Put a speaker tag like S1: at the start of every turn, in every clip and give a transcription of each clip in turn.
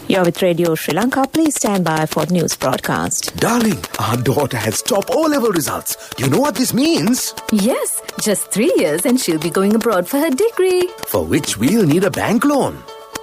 S1: You're with Radio Sri Lanka. Please stand by for the news broadcast.
S2: Darling, our daughter has top O-level results. You know what this means?
S3: Yes, just 3 years and she'll be going abroad for her degree.
S2: For which we'll need a bank loan.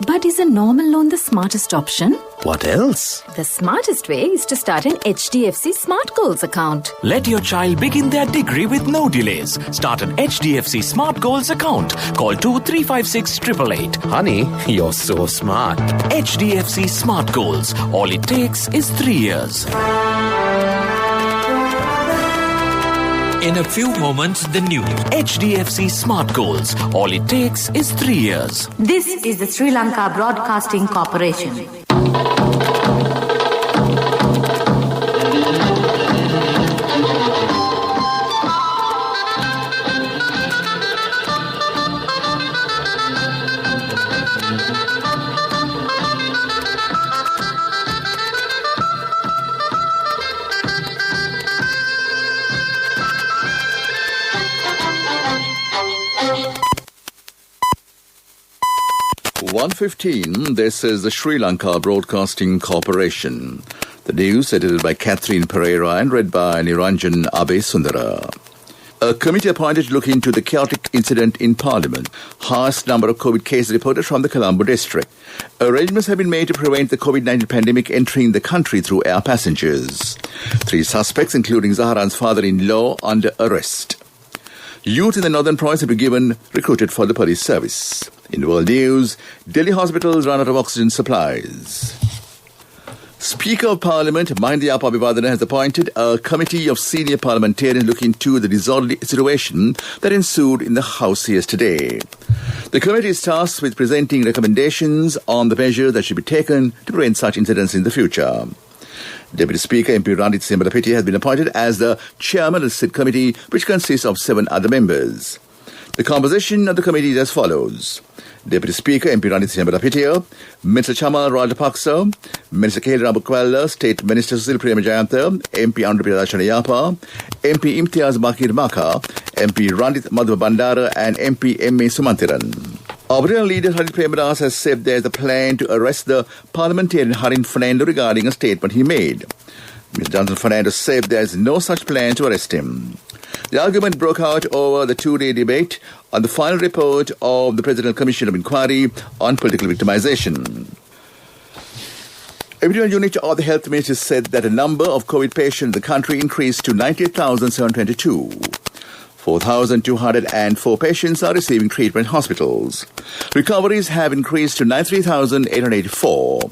S3: But is a normal loan the smartest option?
S2: What else?
S3: The smartest way is to start an HDFC Smart Goals account.
S4: Let your child begin their degree with no delays. Start an HDFC Smart Goals account. Call 2356 888.
S2: Honey, you're so smart.
S4: HDFC Smart Goals. All it takes is 3 years. In a few moments, the news. HDFC Smart Goals. All it takes is 3 years.
S5: This is the Sri Lanka Broadcasting Corporation.
S6: This is the Sri Lanka Broadcasting Corporation. The news edited by Catherine Pereira and read by Niranjan Abesundara. A committee appointed to look into the chaotic incident in Parliament. Highest number of COVID cases reported from the Colombo district. Arrangements have been made to prevent the COVID-19 pandemic entering the country through air passengers. 3 suspects, including Zaharan's father-in-law, under arrest. Youth in the northern province have been recruited for the police service. In world news, Delhi hospitals run out of oxygen supplies. Speaker of Parliament Mahindra Abhivardhana has appointed a committee of senior parliamentarians looking into the disorderly situation that ensued in the House yesterday. The committee is tasked with presenting recommendations on the measures that should be taken to prevent such incidents in the future. Deputy Speaker MP Randit Sembalapitiya has been appointed as the chairman of the said committee, which consists of 7 other members. The composition of the committee is as follows. Deputy Speaker MP Randit Sembalapitiya, Minister Chamal Rajapaksa, Minister K. Rabukwala, State Minister Susil Premajayantha, MP Andhra Chanayapa, MP Imtiaz Bakir Maka, MP Randit Madhva Bandara and MP M.A. Sumantiran. Opposition leader Harit Premadas has said there is a plan to arrest the parliamentarian Harin Fernando regarding a statement he made. Mr. Johnson Fernando said there is no such plan to arrest him. The argument broke out over the 2-day debate on the final report of the Presidential Commission of Inquiry on political victimization. A unit of the Health Ministry said that the number of COVID patients in the country increased to 98,722. 4,204 patients are receiving treatment in hospitals. Recoveries have increased to 93,884.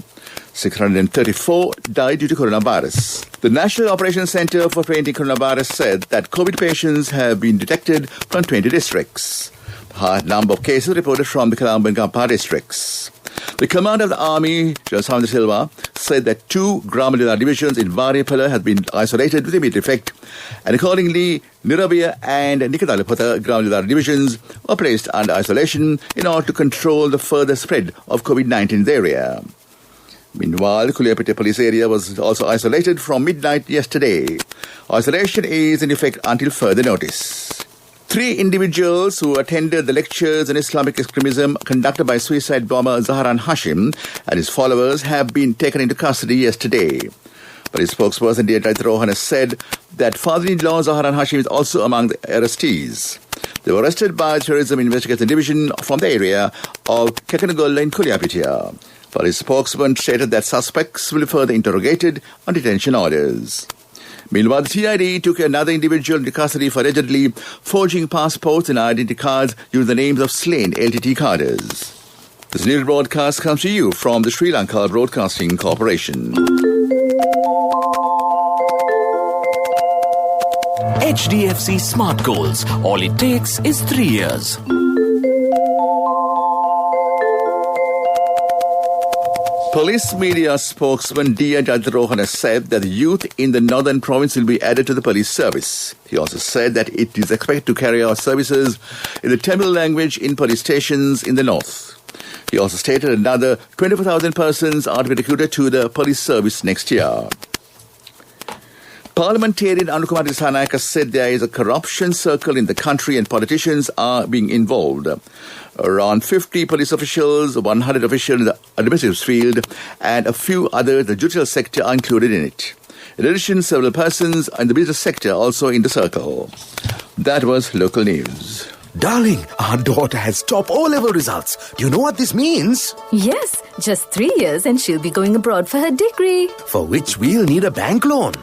S6: 634 died due to coronavirus. The National Operations Centre for Preventing Coronavirus said that COVID patients have been detected from 20 districts. The highest number of cases reported from the Colombo and Kampala districts. The commander of the Army, General Samantha Silva, said that 2 Gramajala divisions in Varipala have been isolated with immediate effect, and accordingly, Niravia and Nikadalapata Gramajala divisions were placed under isolation in order to control the further spread of COVID-19 in the area. Meanwhile, Kuliyapete police area was also isolated from midnight yesterday. Isolation is in effect until further notice. 3 individuals who attended the lectures on Islamic extremism conducted by suicide bomber Zaharan Hashim and his followers have been taken into custody yesterday. Police spokesperson Deirdre Rohan said that father-in-law Zaharan Hashim is also among the arrestees. They were arrested by the Terrorism Investigation Division from the area of Kekanagolla in Kuliyapete. Police spokesman stated that suspects will be further interrogated on detention orders. Meanwhile, the CID took another individual into custody for allegedly forging passports and identity cards using the names of slain LTT carders. This news broadcast comes to you from the Sri Lanka Broadcasting Corporation.
S4: HDFC Smart Goals. All it takes is 3 years.
S6: Police media spokesman D.A. Jadrohan has said that the youth in the northern province will be added to the police service. He also said that it is expected to carry out services in the Tamil language in police stations in the north. He also stated another 24,000 persons are to be recruited to the police service next year. Parliamentarian Anukumar Dissanayake said there is a corruption circle in the country and politicians are being involved. Around 50 police officials, 100 officials in the administrative field, and a few others in the judicial sector are included in it. In addition, several persons in the business sector also in the circle. That was local news.
S2: Darling, our daughter has top O-level results. Do you know what this means?
S3: Yes, just 3 years and she'll be going abroad for her degree.
S2: For which we'll need a bank loan.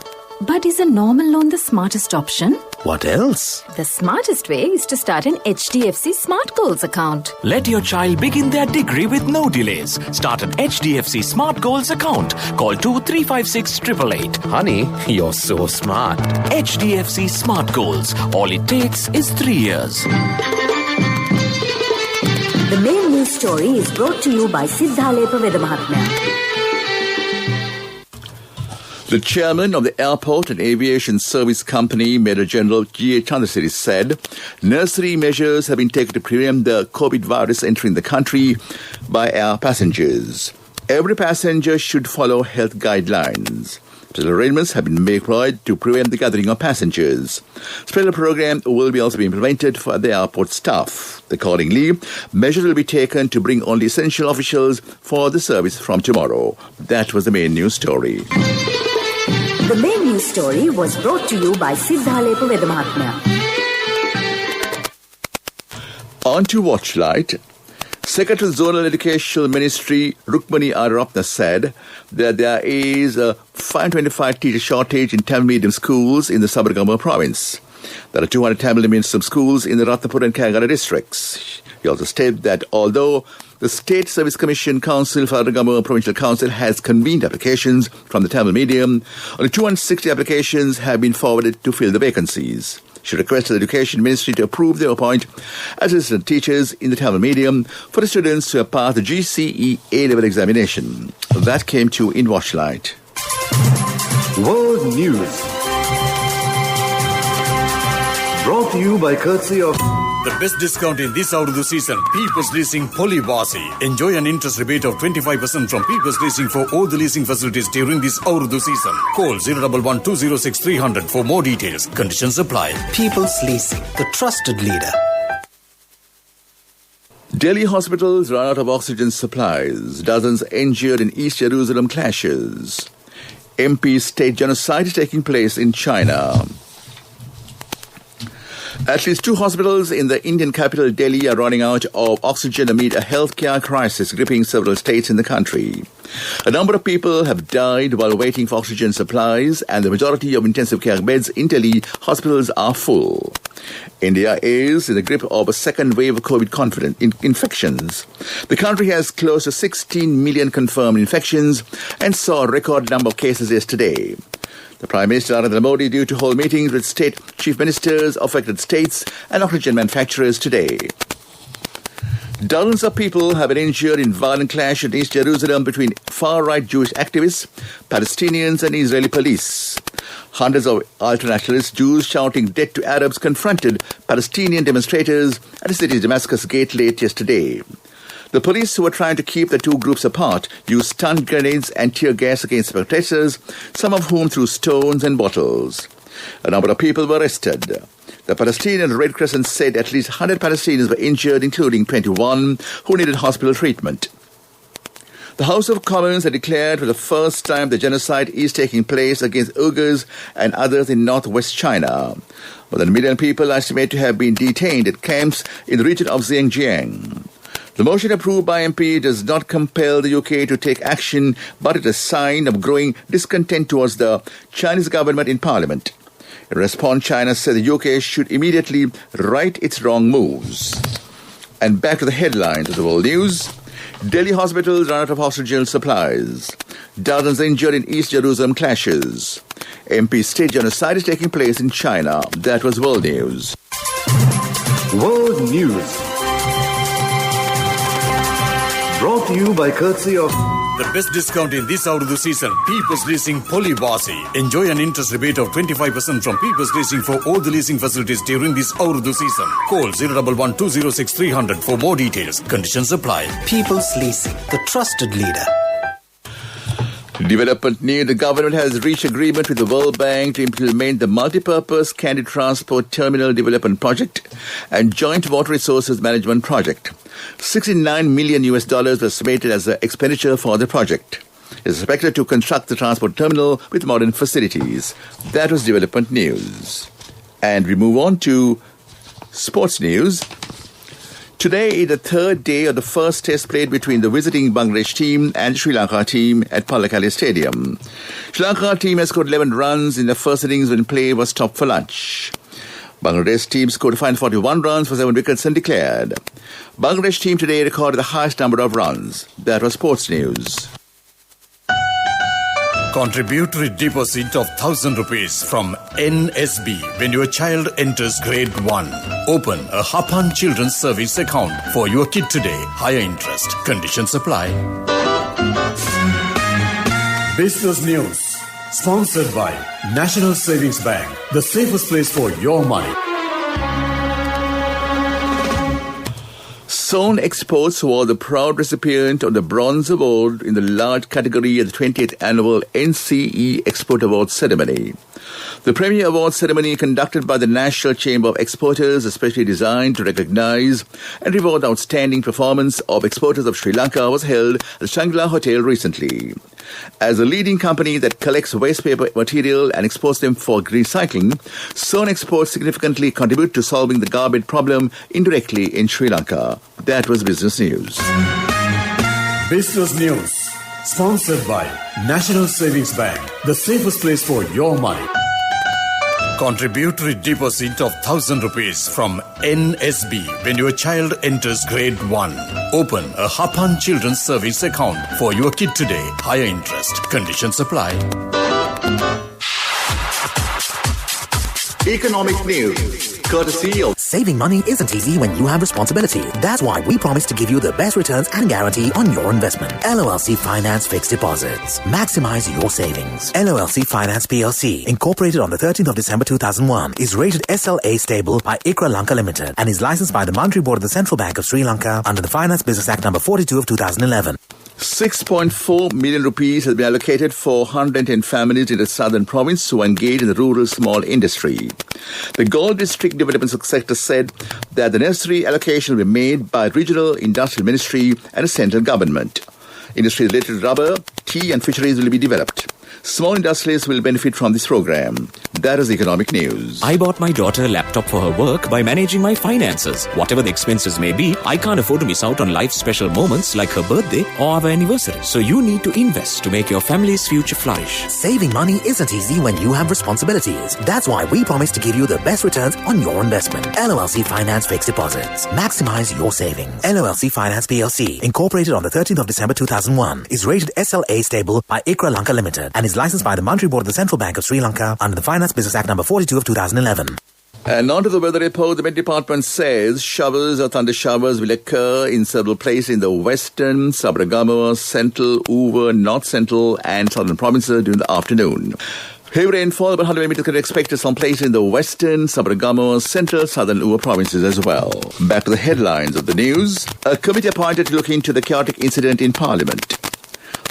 S3: But is a normal loan the smartest option?
S2: What else?
S3: The smartest way is to start an HDFC Smart Goals account.
S4: Let your child begin their degree with no delays. Start an HDFC Smart Goals account. Call 2356 888.
S7: Honey, you're so smart.
S4: HDFC Smart Goals. All it takes is 3 years.
S5: The main news story is brought to you by Siddhalepa Vedamahatmya.
S6: The chairman of the Airport and Aviation Service Company, Major General G.A. Chandrasiri, said necessary measures have been taken to prevent the COVID virus entering the country by air passengers. Every passenger should follow health guidelines. Special arrangements have been made to prevent the gathering of passengers. Special program will be also be implemented for the airport staff. Accordingly, measures will be taken to bring only essential officials for the service from tomorrow. That was the main news story.
S5: The main news story was brought to you by Siddhalepa Vedamahatmya.
S6: On to Watchlight. Secretary of Zonal Education Ministry Rukmani Arapna said that there is a 525 teacher shortage in Tamil medium schools in the Sabargama province. There are 200 Tamil medium schools in the Ratnapur and Kagara districts. He also stated that although the State Service Commission Council for Aragama Provincial Council has convened applications from the Tamil medium, only 260 applications have been forwarded to fill the vacancies. She requested the Education Ministry to approve the appoint assistant teachers in the Tamil medium for the students who have passed the GCE A-level examination. That came to in Watchlight.
S8: World News. Brought to you by courtesy of
S9: the best discount in this Urdu season, People's Leasing Polywasi. Enjoy an interest rebate of 25% from People's Leasing for all the leasing facilities during this Urdu season. Call 011 206 300 for more details. Conditions apply.
S10: People's Leasing, the trusted leader.
S6: Delhi hospitals run out of oxygen supplies. Dozens injured in East Jerusalem clashes. MP state genocide is taking place in China. At least 2 hospitals in the Indian capital Delhi are running out of oxygen amid a healthcare crisis gripping several states in the country. A number of people have died while waiting for oxygen supplies, and the majority of intensive care beds in Delhi hospitals are full. India is in the grip of a second wave of COVID infections. The country has close to 16 million confirmed infections and saw a record number of cases yesterday. The Prime Minister Narendra Modi due to hold meetings with state chief ministers of affected states and oxygen manufacturers today. Dozens of people have been injured in violent clash in East Jerusalem between far-right Jewish activists, Palestinians and Israeli police. Hundreds of ultra-nationalist Jews shouting death to Arabs confronted Palestinian demonstrators at the city's Damascus gate late yesterday. The police, who were trying to keep the two groups apart, used stun grenades and tear gas against protesters, some of whom threw stones and bottles. A number of people were arrested. The Palestinian Red Crescent said at least 100 Palestinians were injured, including 21 who needed hospital treatment. The House of Commons had declared for the first time that genocide is taking place against Uyghurs and others in northwest China. More than 1 million people are estimated to have been detained at camps in the region of Xinjiang. The motion approved by MP does not compel the UK to take action, but it is a sign of growing discontent towards the Chinese government in Parliament. In response, China said the UK should immediately right its wrong moves. And back to the headlines of the world news. Delhi hospitals run out of oxygen supplies. Dozens injured in East Jerusalem clashes. MP state genocide is taking place in China. That was world news.
S8: World News. Brought to you by courtesy of
S9: the best discount in this Urdu season, People's Leasing Polywasi. Enjoy an interest rebate of 25% from People's Leasing for all the leasing facilities during this Urdu season. Call 011 206 300 for more details. Conditions apply.
S10: People's Leasing, the trusted leader.
S6: Development news. The government has reached agreement with the World Bank to implement the multi-purpose Candy Transport Terminal Development Project and Joint Water Resources Management Project. $69 million was estimated as the expenditure for the project. It is expected to construct the transport terminal with modern facilities. That was development news. And we move on to sports news. Today is the third day of the first test played between the visiting Bangladesh team and the Sri Lanka team at Pallekele Stadium. Sri Lanka team has scored 11 runs in the first innings when play was stopped for lunch. Bangladesh team scored 41 runs for 7 wickets and declared. Bangladesh team today recorded the highest number of runs. That was sports news.
S9: Contributory deposit of 1,000 rupees from NSB when your child enters grade 1. Open a Hapan Children's Service account for your kid today. Higher interest. Conditions apply. Business news. Sponsored by National Savings Bank. The safest place for your money.
S6: Zone Exports was the proud recipient of the Bronze Award in the large category at the 20th Annual NCE Export Awards ceremony. The premier award ceremony conducted by the National Chamber of Exporters, especially designed to recognize and reward outstanding performance of exporters of Sri Lanka, was held at the Shangri-La Hotel recently. As a leading company that collects waste paper material and exports them for recycling, Zone Exports significantly contribute to solving the garbage problem indirectly in Sri Lanka. That was business news.
S9: Business news. Sponsored by National Savings Bank. The safest place for your money. Contributory deposit of 1,000 rupees from NSB when your child enters grade 1. Open a Hapan Children's Service account for your kid today. Higher interest. Conditions apply.
S2: Economic news, courtesy of
S10: Saving money isn't easy when you have responsibility. That's why we promise to give you the best returns and guarantee on your investment. LOLC Finance Fixed Deposits. Maximize your savings. LOLC Finance PLC, incorporated on the 13th of December 2001, is rated SLA stable by ICRA Lanka Limited and is licensed by the Monetary Board of the Central Bank of Sri Lanka under the Finance Business Act number 42 of 2011.
S6: 6.4 million rupees has been allocated for 110 families in the southern province who engage in the rural small industry. The Galle District Development Sector said that the necessary allocation will be made by Regional Industrial Ministry and the central government. Industries related to rubber, tea and fisheries will be developed. Small industrialists will benefit from this program. That is economic news.
S4: I bought my daughter a laptop for her work by managing my finances. Whatever the expenses may be, I can't afford to miss out on life's special moments like her birthday or our anniversary. So you need to invest to make your family's future flourish.
S10: Saving money isn't easy when you have responsibilities. That's why we promise to give you the best returns on your investment. LOLC Finance Fixed Deposits. Maximize your savings. LOLC Finance PLC, incorporated on the 13th of December 2001, is rated SLA stable by ICRA Lanka Limited and is licensed by the Monetary Board of the Central Bank of Sri Lanka under the Finance Business Act number 42 of 2011.
S6: And on to the weather report. The Met Department says showers or thunder showers will occur in several places in the western, Sabaragamuwa, central, Uva, north central and southern provinces during the afternoon. Heavy rainfall, about 100 millimeters, can be expected some places in the western, Sabaragamuwa, central, southern Uva provinces as well. Back to the headlines of the news. A committee appointed to look into the chaotic incident in Parliament.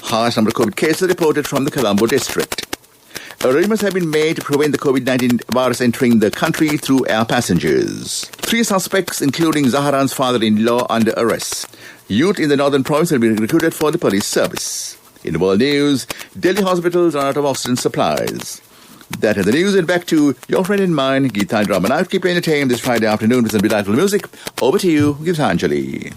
S6: Highest number of COVID cases reported from the Colombo district. Arrangements have been made to prevent the COVID-19 virus entering the country through air passengers. 3 suspects, including Zaharan's father-in-law, under arrest. Youth in the northern province have been recruited for the police service. In world news, Delhi hospitals are out of oxygen supplies. That is the news, and back to your friend and mine, Geethanjali Raman. I'll keep you entertained this Friday afternoon with some delightful music. Over to you, Geethanjali.